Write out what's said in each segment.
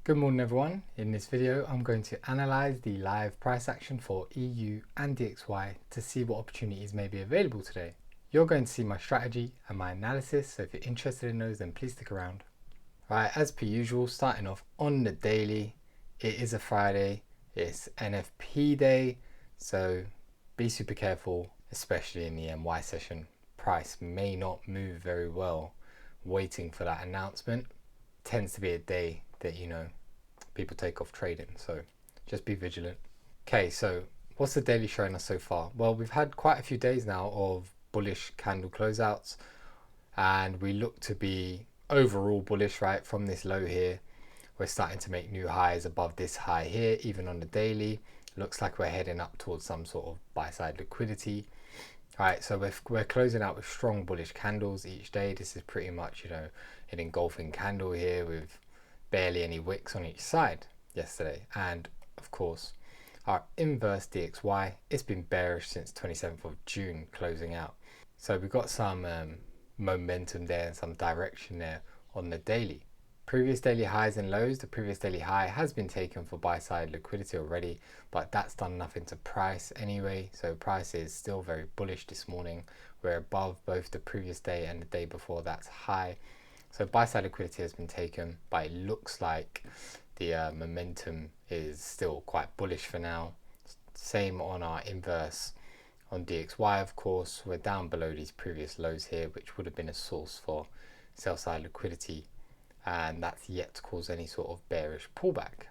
Good morning everyone. In this video I'm going to analyze the live price action for EU and DXY to see what opportunities may be available today. You're going to see my strategy and my analysis, so if you're interested in those then please stick around. Right, as per usual, starting off on the daily, it is a Friday, it's NFP day, so be super careful, especially in the NY session. Price may not move very well waiting for that announcement. Tends to be a day that, people take off trading, so just be vigilant. Okay, so what's the daily showing us so far? Well, we've had quite a few days now of bullish candle closeouts, and we look to be overall bullish, right? From this low here, we're starting to make new highs above this high here, even on the daily. Looks like we're heading up towards some sort of buy side liquidity. All right, so we're closing out with strong bullish candles each day. This is pretty much, an engulfing candle here with barely any wicks on each side yesterday. And of course, our inverse DXY, it's been bearish since 27th of June closing out. So we've got some momentum there and some direction there on the daily. Previous daily highs and lows, the previous daily high has been taken for buy side liquidity already, but that's done nothing to price anyway. So price is still very bullish this morning. We're above both the previous day and the day before that's high. So buy side liquidity has been taken, but it looks like the momentum is still quite bullish for now. Same on our inverse on DXY, of course. We're down below these previous lows here, which would have been a source for sell side liquidity, and that's yet to cause any sort of bearish pullback.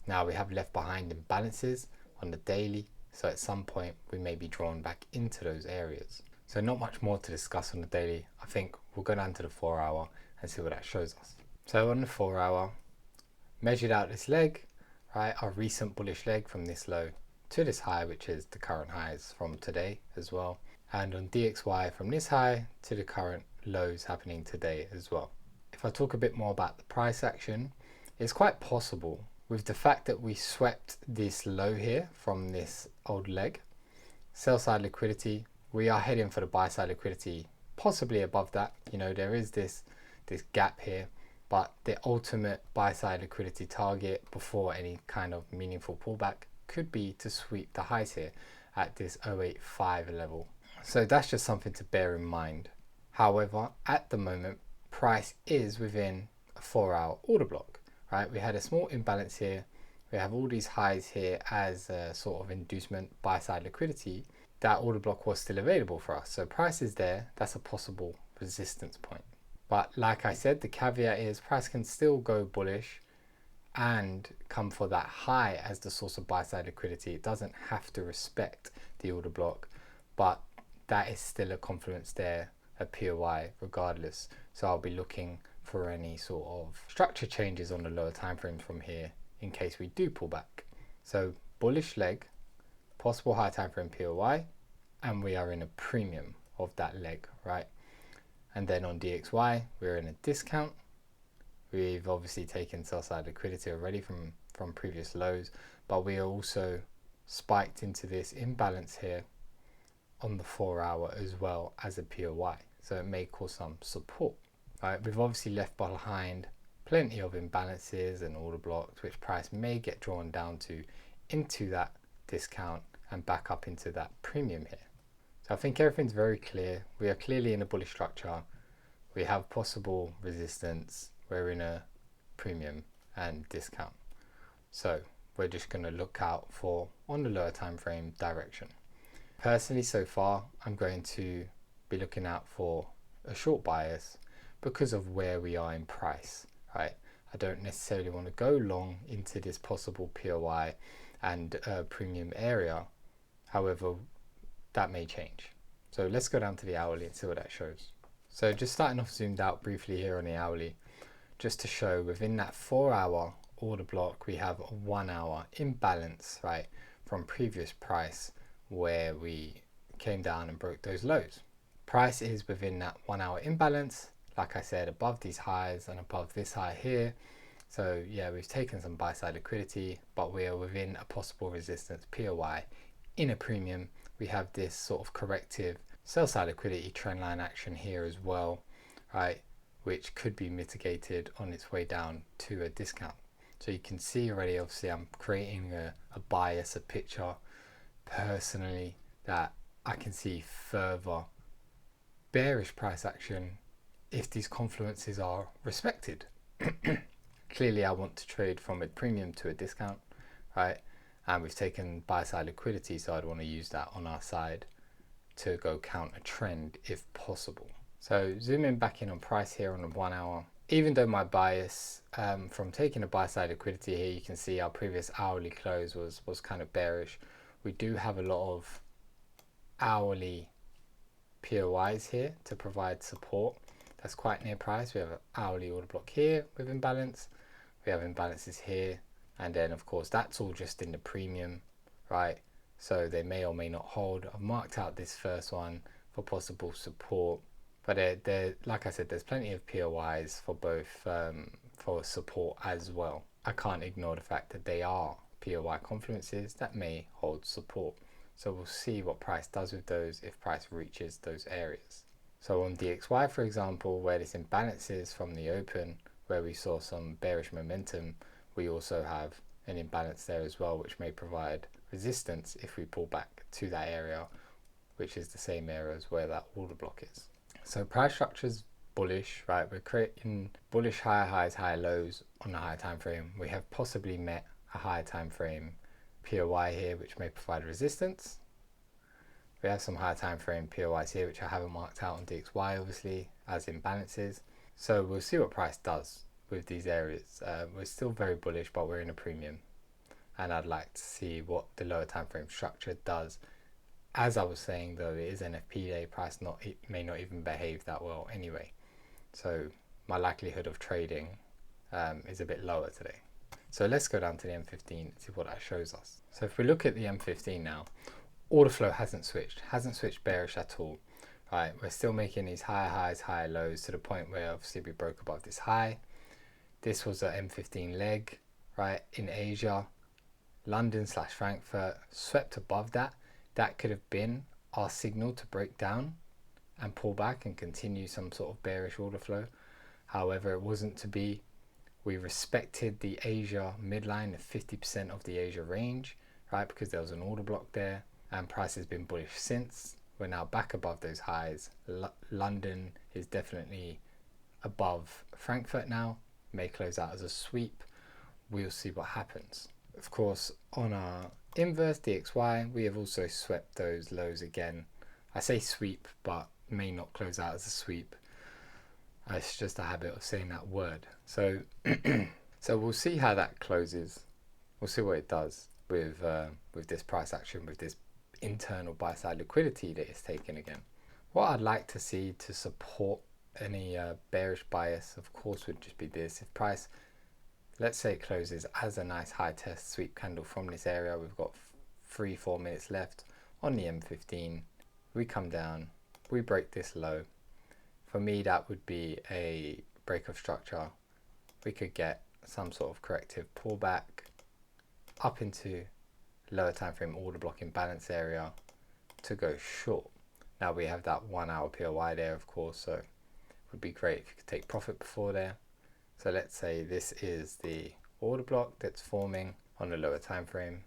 Now we have left behind imbalances on the daily, so at some point we may be drawn back into those areas. So not much more to discuss on the daily. I think we'll go down to the 4 hour and see what that shows us. So on the 4 hour, measured out this leg, right, our recent bullish leg from this low to this high, which is the current highs from today as well, and on DXY from this high to the current lows happening today as well. If I talk a bit more about the price action, it's quite possible with the fact that we swept this low here from this old leg, sell side liquidity, we are heading for the buy side liquidity, possibly above that. There is this gap here, but the ultimate buy side liquidity target before any kind of meaningful pullback could be to sweep the highs here at this 085 level. So that's just something to bear in mind. However, at the moment, price is within a 4 hour order block, right? We had a small imbalance here. We have all these highs here as a sort of inducement buy side liquidity. That order block was still available for us. So price is there. That's a possible resistance point. But like I said, the caveat is price can still go bullish and come for that high as the source of buy side liquidity. It doesn't have to respect the order block, but that is still a confluence there, a POI regardless. So I'll be looking for any sort of structure changes on the lower time frames from here in case we do pull back. So bullish leg, possible high time frame POI, and we are in a premium of that leg, right? And then on DXY, we're in a discount. We've obviously taken sell side liquidity already from previous lows, but we are also spiked into this imbalance here on the 4 hour as well as a POI. So it may cause some support. Right, we've obviously left behind plenty of imbalances and order blocks, which price may get drawn down to into that discount and back up into that premium here. So I think everything's very clear. We are clearly in a bullish structure. We have possible resistance. We're in a premium and discount. So we're just going to look out for on the lower time frame direction. Personally, so far, I'm going to be looking out for a short bias because of where we are in price, right? I don't necessarily want to go long into this possible POI and premium area. However, that may change. So let's go down to the hourly and see what that shows. So just starting off zoomed out briefly here on the hourly, just to show within that 4 hour order block, we have a 1 hour imbalance, right? From previous price where we came down and broke those lows. Price is within that 1 hour imbalance, like I said, above these highs and above this high here. So yeah, we've taken some buy side liquidity, but we are within a possible resistance POI in a premium. We have this sort of corrective sell side liquidity trend line action here as well, right? Which could be mitigated on its way down to a discount. So you can see already, obviously I'm creating a bias, a picture personally, that I can see further bearish price action if these confluences are respected. Clearly I want to trade from a premium to a discount, right? And we've taken buy side liquidity, so I'd want to use that on our side to go counter trend if possible. So zooming back in on price here on the 1 hour, even though my bias from taking a buy side liquidity here, you can see our previous hourly close was kind of bearish. We do have a lot of hourly POIs here to provide support. That's quite near price. We have an hourly order block here with imbalance. We have imbalances here, and then of course that's all just in the premium, right? So they may or may not hold. I've marked out this first one for possible support, but like I said, there's plenty of POIs for both for support as well. I can't ignore the fact that they are POI confluences that may hold support. So we'll see what price does with those if price reaches those areas. So on DXY, for example, where this imbalance is from the open, where we saw some bearish momentum, we also have an imbalance there as well, which may provide resistance if we pull back to that area, which is the same area as where that order block is. So price structure is bullish, right? We're creating bullish higher highs, higher lows on the higher time frame. We have possibly met a higher time frame POI here, which may provide resistance. We have some higher time frame POIs here, which I haven't marked out on DXY, obviously, as imbalances. So we'll see what price does with these areas. We're still very bullish, but we're in a premium, and I'd like to see what the lower time frame structure does. As I was saying, though, it is NFP day, it may not even behave that well anyway. So my likelihood of trading is a bit lower today. So let's go down to the M15 and see what that shows us. So if we look at the M15 now, order flow hasn't switched bearish at all. Right, we're still making these higher highs, higher lows, to the point where obviously we broke above this high. This was a M15 leg, right, in Asia. London / Frankfurt swept above that. That could have been our signal to break down and pull back and continue some sort of bearish order flow. However, it wasn't to be. We respected the Asia midline, the 50% of the Asia range, right, because there was an order block there, and price has been bullish since. We're now back above those highs. London is definitely above Frankfurt now, may close out as a sweep. We'll see what happens. Of course, on our inverse DXY, we have also swept those lows again. I say sweep, but may not close out as a sweep. It's just a habit of saying that word. So so we'll see how that closes. We'll see what it does with this price action, with this internal buy side liquidity that it's taken again. What I'd like to see to support any bearish bias, of course, would just be this. If price, let's say it closes as a nice high test sweep candle from this area, we've got 3-4 minutes left on the M15, we come down, we break this low. For me, that would be a break of structure. We could get some sort of corrective pullback up into lower time frame order block imbalance area to go short. Now we have that 1 hour POI there, of course, so it would be great if you could take profit before there. So let's say this is the order block that's forming on the lower time frame.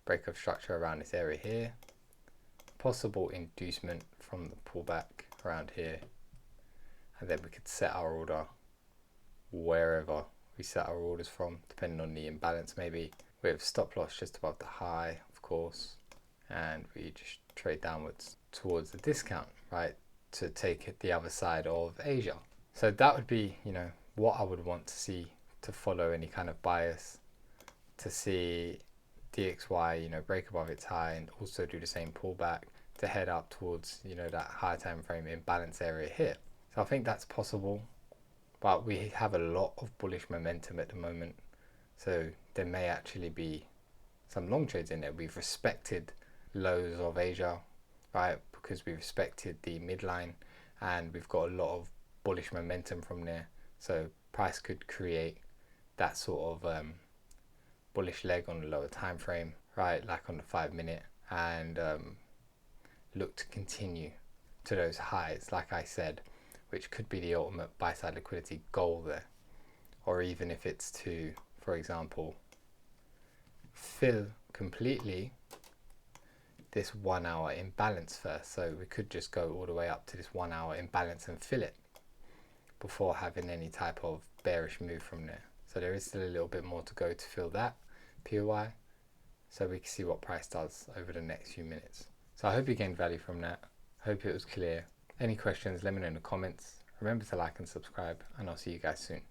Break of structure around this area here. Possible inducement from the pullback around here. And then we could set our order wherever we set our orders from, depending on the imbalance maybe. We have stop loss just above the high, of course, and we just trade downwards towards the discount, right, to take it the other side of Asia. So that would be, what I would want to see to follow any kind of bias, to see DXY, break above its high and also do the same pullback to head up towards, that higher time frame imbalance area here. So I think that's possible, but we have a lot of bullish momentum at the moment. So there may actually be some long trades in there. We've respected lows of Asia, right, because we respected the midline, and we've got a lot of bullish momentum from there. So price could create that sort of bullish leg on the lower time frame, right, like on the 5 minute, and look to continue to those highs, like I said, which could be the ultimate buy side liquidity goal there. Or even if it's to for example, fill completely this 1 hour imbalance first. So we could just go all the way up to this 1 hour imbalance and fill it before having any type of bearish move from there. So there is still a little bit more to go to fill that POI, so we can see what price does over the next few minutes. So I hope you gained value from that. Hope it was clear. Any questions, let me know in the comments. Remember to like and subscribe, and I'll see you guys soon.